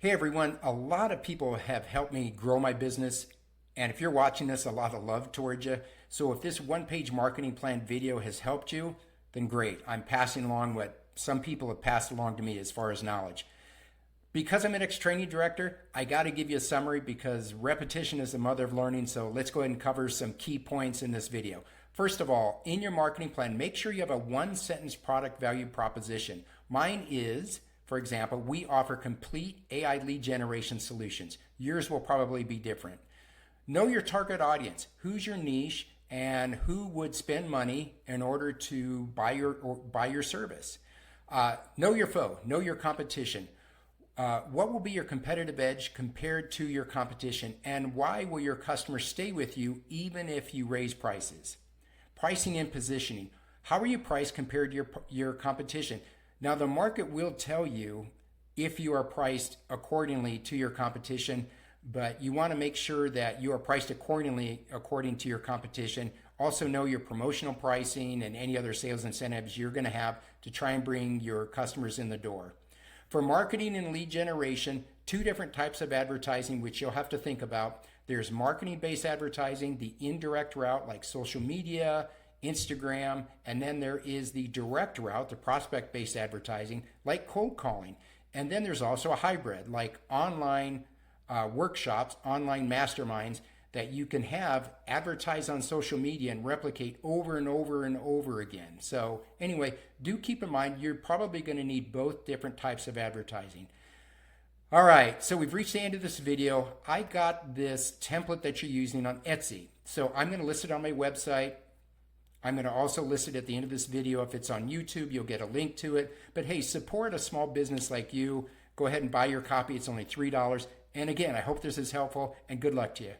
Hey everyone, a lot of people have helped me grow my business. And if you're watching this, a lot of love towards you. So if this one-page marketing plan video has helped you, then great. I'm passing along what some people have passed along to me as far as knowledge. Because I'm an ex-training director, I got to give you a summary because repetition is the mother of learning. So let's go ahead and cover some key points in this video. First of all, in your marketing plan, make sure you have a one-sentence product value proposition. Mine is, for example, we offer complete AI lead generation solutions. Yours will probably be different. Know your target audience. Who's your niche and who would spend money in order to buy your service? Know your foe. Know your competition. What will be your competitive edge compared to your competition, and why will your customers stay with you even if you raise prices? Pricing and positioning. How are you priced compared to your competition? Now, the market will tell you if you are priced accordingly to your competition, but you want to make sure that you are priced accordingly according to your competition. Also know your promotional pricing and any other sales incentives you're going to have to try and bring your customers in the door. For marketing and lead generation, two different types of advertising which you'll have to think about. There's marketing-based advertising, the indirect route like social media, Instagram, and then there is the direct route, the prospect-based advertising like cold calling. And then there's also a hybrid like online workshops, online masterminds that you can have advertise on social media and replicate over and over and over again. So anyway, do keep in mind you're probably going to need both different types of advertising. All right, so we've reached the end of this video. I got this template that you're using on Etsy. So I'm going to list it on my website. I'm going to also list it at the end of this video. If it's on YouTube, you'll get a link to it. But hey, support a small business like you. Go ahead and buy your copy. It's only $3. And again, I hope this is helpful and good luck to you.